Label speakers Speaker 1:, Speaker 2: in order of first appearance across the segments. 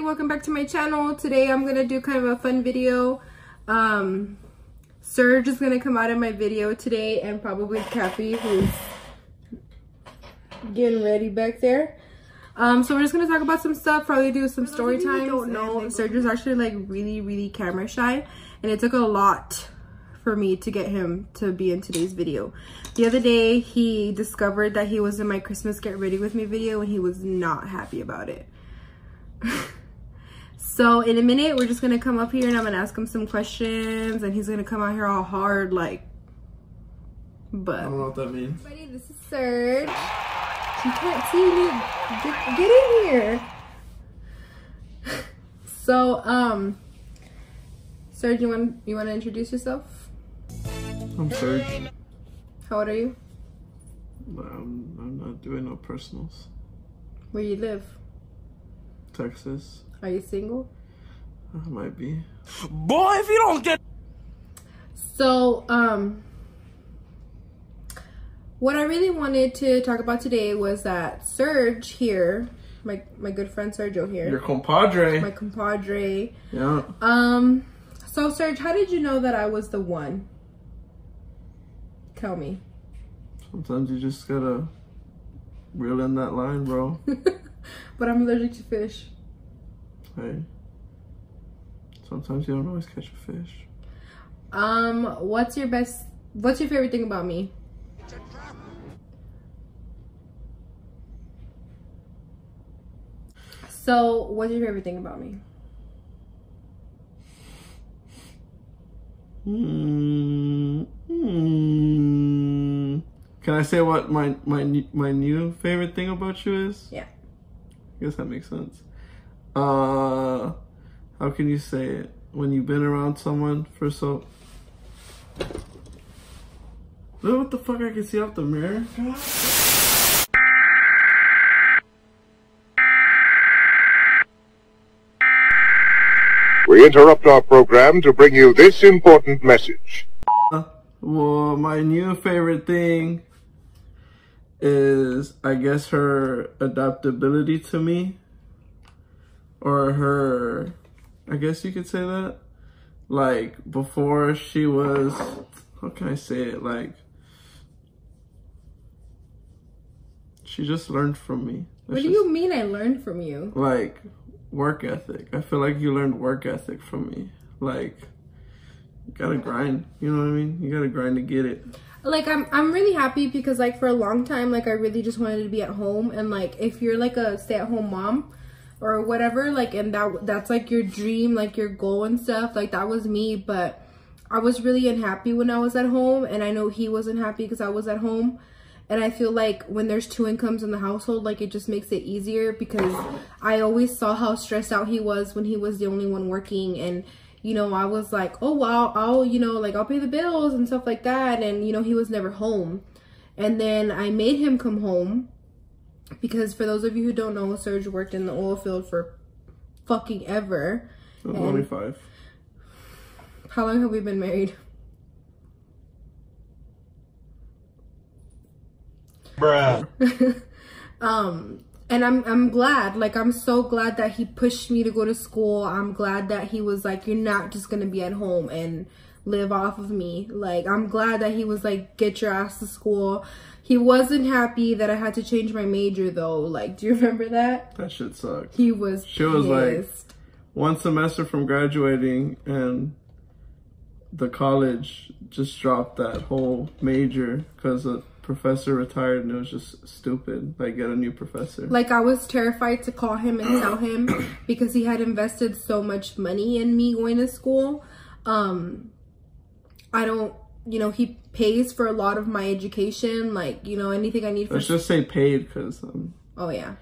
Speaker 1: everybody, welcome back to my channel. Today I'm gonna do kind of a fun video. Serg is gonna come out in my video today, and probably Cappy, who's getting ready back there. So we're just gonna talk about some stuff, probably do some story times. Don't know, Serg is actually like really camera shy, and it took a lot for me to get him to be in today's video. The other day he discovered that he was in my Christmas get ready with me video, and he was not happy about it. So in a minute we're just gonna come up here and I'm gonna ask him some questions, and he's gonna come out here all hard like, but
Speaker 2: I don't know what that means.
Speaker 1: Everybody, this is Serg. You can't see me. Get in here. So Serg, you want to introduce yourself?
Speaker 2: I'm Serg.
Speaker 1: How old are you?
Speaker 2: I'm not doing no personals.
Speaker 1: Where you live?
Speaker 2: Texas.
Speaker 1: Are you single?
Speaker 2: I might be.
Speaker 3: Boy, if you don't get...
Speaker 1: So, what I really wanted to talk about today was that Serg here, my good friend Sergio here.
Speaker 2: Your compadre.
Speaker 1: My compadre.
Speaker 2: Yeah.
Speaker 1: So Serg, how did you know that I was the one? Tell me.
Speaker 2: Sometimes you just gotta reel in that line, bro.
Speaker 1: But I'm allergic to fish.
Speaker 2: Hey. Sometimes you don't always catch a fish.
Speaker 1: What's your favorite thing about me? So, what's your favorite thing about me?
Speaker 2: Can I say what my new favorite thing about you is?
Speaker 1: Yeah.
Speaker 2: I guess that makes sense. How can you say it? When you've been around someone for so... Look what the fuck I can see out the mirror.
Speaker 4: We interrupt our program to bring you this important message.
Speaker 2: Well, my new favorite thing is, I guess, her adaptability to me. Or her, I guess you could say that. Like, before she was, how can I say it? Like, she just learned from me.
Speaker 1: What do you mean I learned from you?
Speaker 2: Like, work ethic. I feel like you learned work ethic from me. Like, you gotta grind, you know what I mean? You gotta grind to get it.
Speaker 1: Like, I'm really happy because, like, for a long time, like, I really just wanted to be at home. And, like, if you're, like, a stay-at-home mom or whatever, like, and that's, like, your dream, like, your goal and stuff, like, that was me. But I was really unhappy when I was at home. And I know he wasn't happy because I was at home. And I feel like when there's two incomes in the household, like, it just makes it easier, because I always saw how stressed out he was when he was the only one working. And, you know, I was like, oh, well, I'll you know, like, I'll pay the bills and stuff like that. And, you know, he was never home. And then I made him come home, because for those of you who don't know, Serg worked in the oil field for fucking ever.
Speaker 2: I'm only 5.
Speaker 1: How long have we been married?
Speaker 3: Bruh.
Speaker 1: And I'm glad, like, I'm so glad that he pushed me to go to school. I'm glad that he was like, you're not just gonna be at home and live off of me. Like, I'm glad that he was like, get your ass to school. He wasn't happy that I had to change my major though. Like, do you remember that?
Speaker 2: That shit sucked.
Speaker 1: He was
Speaker 2: She was
Speaker 1: pissed.
Speaker 2: like, one semester from graduating, and the college just dropped that whole major because a professor retired, and it was just stupid. Like, get a new professor.
Speaker 1: Like, I was terrified to call him and tell him because he had invested so much money in me going to school. I don't, you know, he pays for a lot of my education, like, you know, anything I need for...
Speaker 2: Let's just say paid, because...
Speaker 1: Oh, yeah.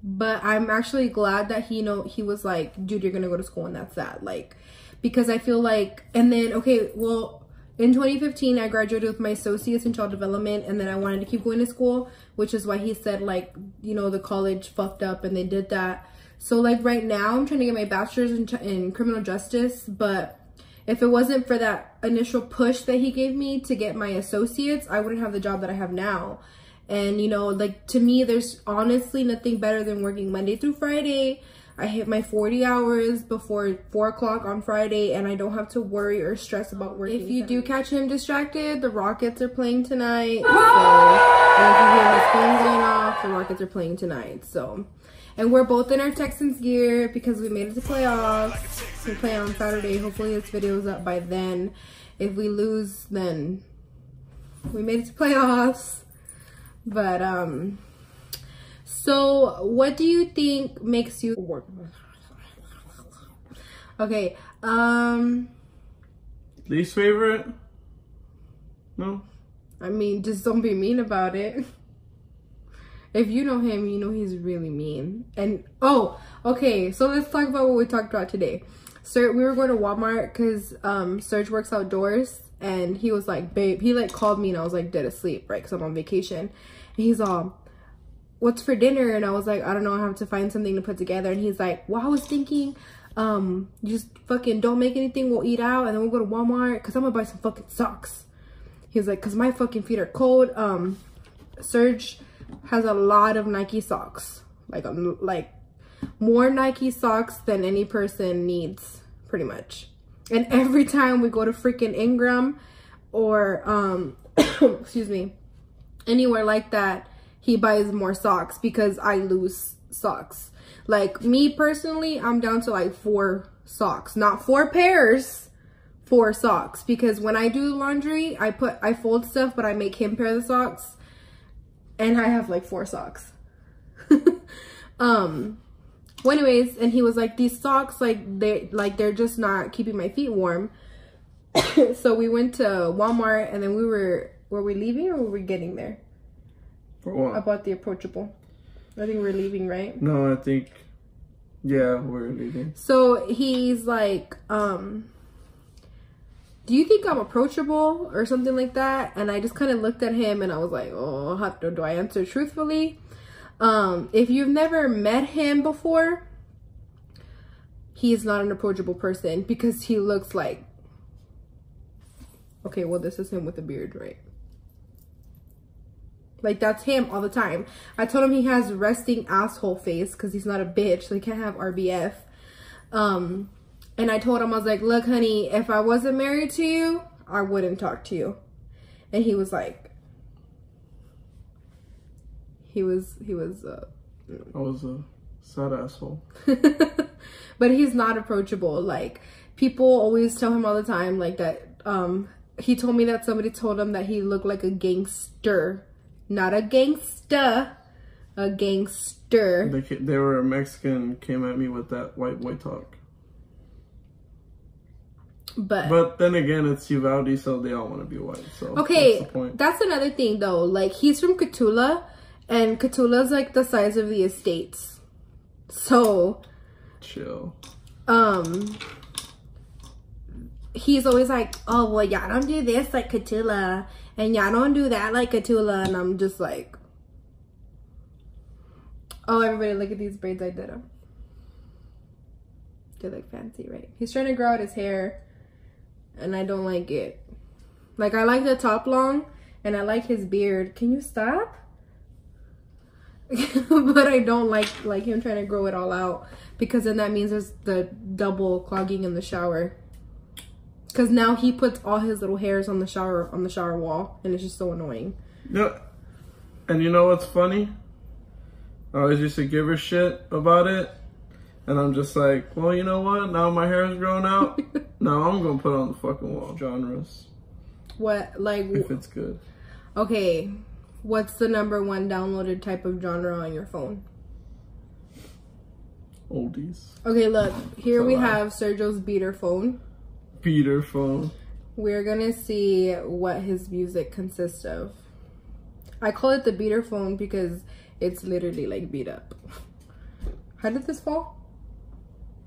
Speaker 1: But I'm actually glad that he, you know, he was like, dude, you're gonna go to school, and that's that. Like, because I feel like... And then, okay, well... In 2015, I graduated with my associates in child development, and then I wanted to keep going to school, which is why he said, like, you know, the college fucked up and they did that. So, like, right now, I'm trying to get my bachelor's in criminal justice, but if it wasn't for that initial push that he gave me to get my associates, I wouldn't have the job that I have now. And you know, like, to me, there's honestly nothing better than working Monday through Friday. I hit my 40 hours before 4 o'clock on Friday, and I don't have to worry or stress about working. If you do catch him distracted, the Rockets are playing tonight. So, and if you hear his phone going off, the Rockets are playing tonight. So, and we're both in our Texans gear because we made it to playoffs. We play on Saturday. Hopefully this video is up by then. If we lose, then we made it to playoffs. But, so what do you think makes you work? Okay,
Speaker 2: least favorite? No?
Speaker 1: I mean, just don't be mean about it. If you know him, you know he's really mean. And, oh, okay, so let's talk about what we talked about today. We were going to Walmart because Serg works outdoors, and he was like, babe, he like called me and I was like dead asleep, right? Because I'm on vacation. And he's all, what's for dinner? And I was like, I don't know, I have to find something to put together. And he's like, well, I was thinking, just fucking don't make anything, we'll eat out and then we'll go to Walmart because I'm gonna buy some fucking socks. He's like, because my fucking feet are cold. Serg has a lot of Nike socks, like more Nike socks than any person needs, pretty much. And every time we go to freaking Ingram or excuse me, anywhere like that, he buys more socks because I lose socks. Like, me personally, I'm down to like 4 socks, not 4 pairs, 4 socks. Because when I do laundry, I fold stuff, but I make him pair the socks, and I have like 4 socks. Well, anyways, and he was like, these socks, they're just not keeping my feet warm. So we went to Walmart, and then were we leaving or were we getting there?
Speaker 2: For what?
Speaker 1: About the approachable. I think we're leaving, right?
Speaker 2: No, I think, yeah, we're leaving. So
Speaker 1: he's like, do you think I'm approachable or something like that? And I just kind of looked at him and I was like, oh, how do I answer truthfully? If you've never met him before, he's not an approachable person because he looks like, okay, well, this is him with a beard, right? Like, that's him all the time. I told him he has resting asshole face because he's not a bitch, so he can't have RBF. And I told him, I was like, look, honey, if I wasn't married to you, I wouldn't talk to you. And he was like, I was a sad asshole. But he's not approachable. Like, people always tell him all the time, like, that, he told me that somebody told him that he looked like a gangster. Not a gangsta, a gangster.
Speaker 2: They were Mexican, came at me with that white boy talk. But then again, it's Uvalde, so they all want to be white. So
Speaker 1: okay, that's another thing though. Like, he's from Catula, and Catula's like the size of the estates. So
Speaker 2: chill.
Speaker 1: He's always like, oh, well, y'all don't do this like Catula, and y'all don't do that like Catula, and I'm just like, oh, everybody look at these braids I did him. They look fancy, right? He's trying to grow out his hair, and I don't like it. Like, I like the top long, and I like his beard. Can you stop? But I don't like him trying to grow it all out, because then that means there's the double clogging in the shower. Because now he puts all his little hairs on the shower wall, and it's just so annoying.
Speaker 2: Yeah, and you know what's funny? I always used to give her shit about it, and I'm just like, well, you know what? Now my hair is growing out. Now I'm gonna put it on the fucking wall. Genres.
Speaker 1: What, like?
Speaker 2: If it's good.
Speaker 1: Okay, what's the #1 downloaded type of genre on your phone?
Speaker 2: Oldies.
Speaker 1: Okay, look. Here we have Sergio's beater phone.
Speaker 2: Beater phone.
Speaker 1: We're gonna see what his music consists of. I call it the beater phone because it's literally like beat up. How did this fall?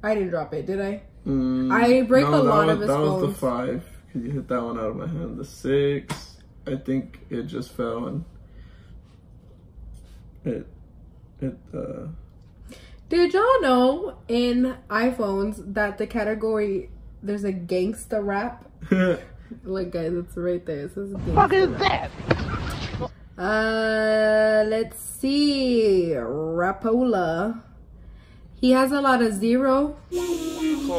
Speaker 1: I didn't drop it, did I? I break a lot of his phones.
Speaker 2: That was the 5. Cause you hit that one out of my hand. The 6, I think it just fell and it
Speaker 1: Did y'all know in iPhones that the category, there's a gangsta rap? Look, guys, it's right there. It says gangsta.
Speaker 3: Fuck is that?
Speaker 1: Let's see. Rapola. He has a lot of zero. Serge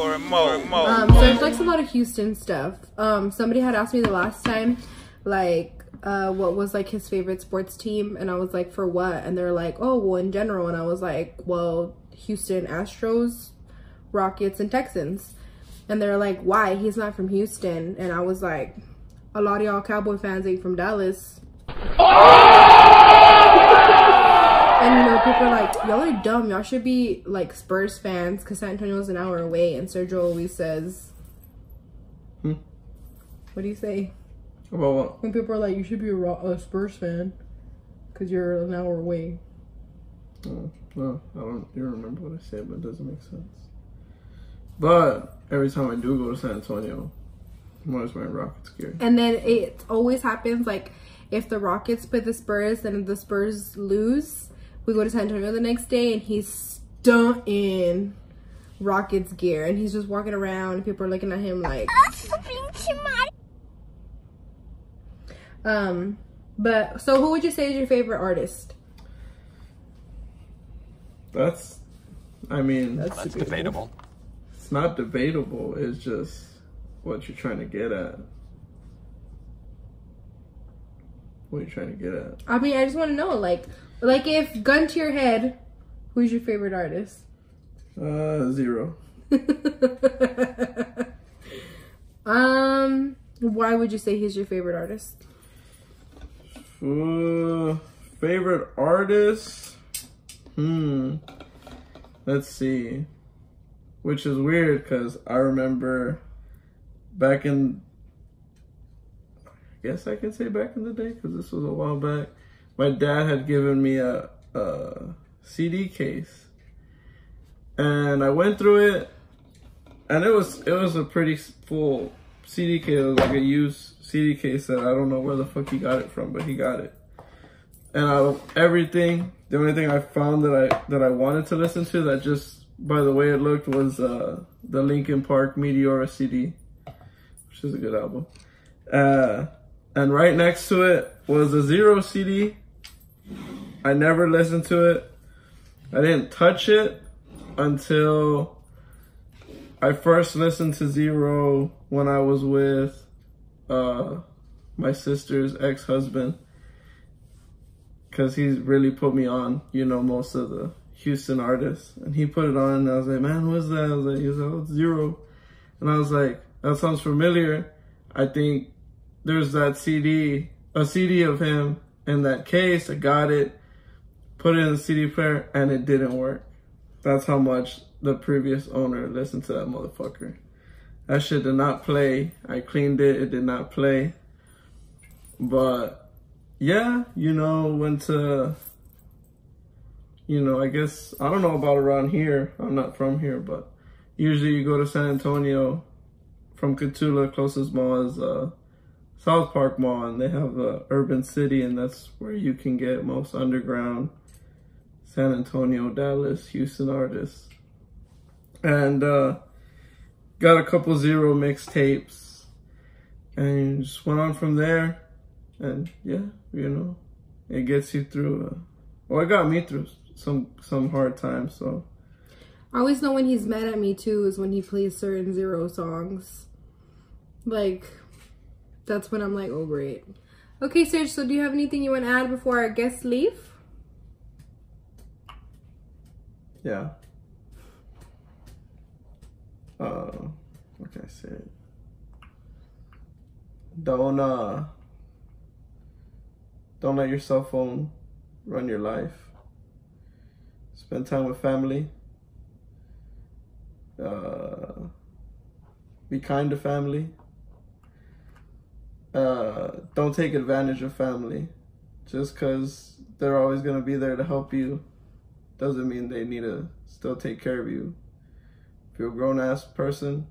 Speaker 1: likes a lot of Houston stuff. Somebody had asked me the last time, like, what was like his favorite sports team, and I was like, for what? And they're like, oh, well, in general. And I was like, well, Houston Astros, Rockets, and Texans. And they're like, why? He's not from Houston. And I was like, a lot of y'all Cowboy fans ain't from Dallas. And you know, people are like, y'all are dumb. Y'all should be like Spurs fans because San Antonio's an hour away. And Sergio always says, what do you say?
Speaker 2: About what?
Speaker 1: When people are like, you should be a Spurs fan because you're an hour away.
Speaker 2: Oh, well, I don't even remember what I said, but it doesn't make sense. But every time I do go to San Antonio, I'm always wearing Rockets gear.
Speaker 1: And then it always happens, like, if the Rockets play the Spurs, then if the Spurs lose, we go to San Antonio the next day, and he's stunned in Rockets gear. And he's just walking around, and people are looking at him like... But, so who would you say is your favorite artist?
Speaker 2: That's
Speaker 3: debatable.
Speaker 2: It's not debatable. It's just what you're trying to get at. What are you trying to get at?
Speaker 1: I mean, I just want to know, like if gun to your head, who's your favorite artist?
Speaker 2: Zero.
Speaker 1: Why would you say he's your favorite artist?
Speaker 2: Favorite artist? Let's see. Which is weird because I remember back in, I guess I can say back in the day because this was a while back, my dad had given me a CD case, and I went through it, and it was a pretty full CD case. It was like a used CD case that I don't know where the fuck he got it from, but he got it. And out of everything, the only thing I found that I wanted to listen to, that just by the way it looked, was the Linkin Park Meteora CD, which is a good album. And right next to it was a Zero CD. I never listened to it. I didn't touch it until I first listened to Zero when I was with my sister's ex-husband, because he's really put me on, you know, most of the Houston artists. And he put it on, and I was like, man, who is that? I was like, he was like, oh, it's Zero. And I was like, that sounds familiar. I think there's that CD, a CD of him in that case. I got it, put it in the CD player, and it didn't work. That's how much the previous owner listened to that motherfucker. That shit did not play. I cleaned it, it did not play. But yeah, you know, went to, you know, I guess, I don't know about around here. I'm not from here, but usually you go to San Antonio from Cotulla, closest mall is South Park Mall, and they have the Urban City, and that's where you can get most underground San Antonio, Dallas, Houston artists. And got a couple Zero mixtapes, and just went on from there. And yeah, you know, it gets you through, well, it got me through some hard times, so.
Speaker 1: I always know when he's mad at me too is when he plays certain Zero songs. Like, that's when I'm like, oh great. Okay, Serge, so do you have anything you want to add before our guests leave?
Speaker 2: Yeah. Like I said, don't let your cell phone run your life. Spend time with family. Be kind to family. Don't take advantage of family. Just because they're always going to be there to help you doesn't mean they need to still take care of you. If you're a grown-ass person,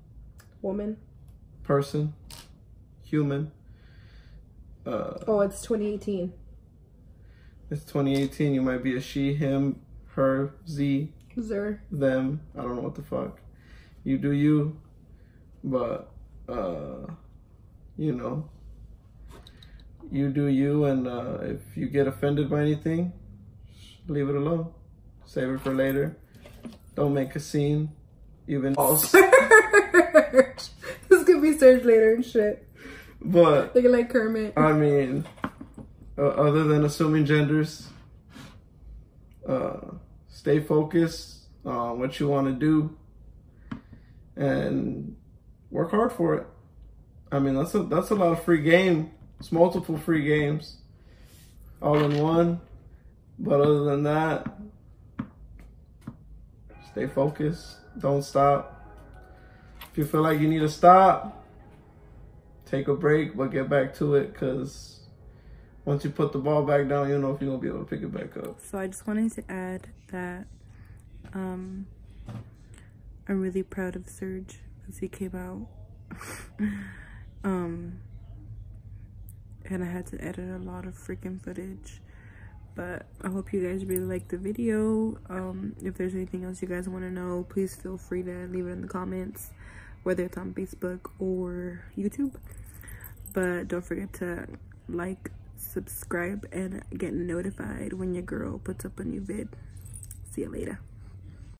Speaker 2: human.
Speaker 1: Oh, it's 2018.
Speaker 2: It's 2018. You might be a she, him, her, z,
Speaker 1: Zer,
Speaker 2: them. I don't know what the fuck. You do you, but you know, you do you. And if you get offended by anything, leave it alone. Save it for later. Don't make a scene. Even
Speaker 1: This could be Serg later and shit.
Speaker 2: But
Speaker 1: looking like Kermit.
Speaker 2: I mean, other than assuming genders, stay focused on what you want to do and work hard for it. I mean, that's a lot of free game. It's multiple free games all in one. But other than that, stay focused. Don't stop. If you feel like you need to stop, take a break, but get back to it, because once you put the ball back down, you don't know if you're going to be able to pick it back up.
Speaker 5: So I just wanted to add that I'm really proud of Serg because he came out. And I had to edit a lot of freaking footage. But I hope you guys really liked the video. If there's anything else you guys want to know, please feel free to leave it in the comments, whether it's on Facebook or YouTube. But don't forget to like, subscribe, and get notified when your girl puts up a new vid. See you later.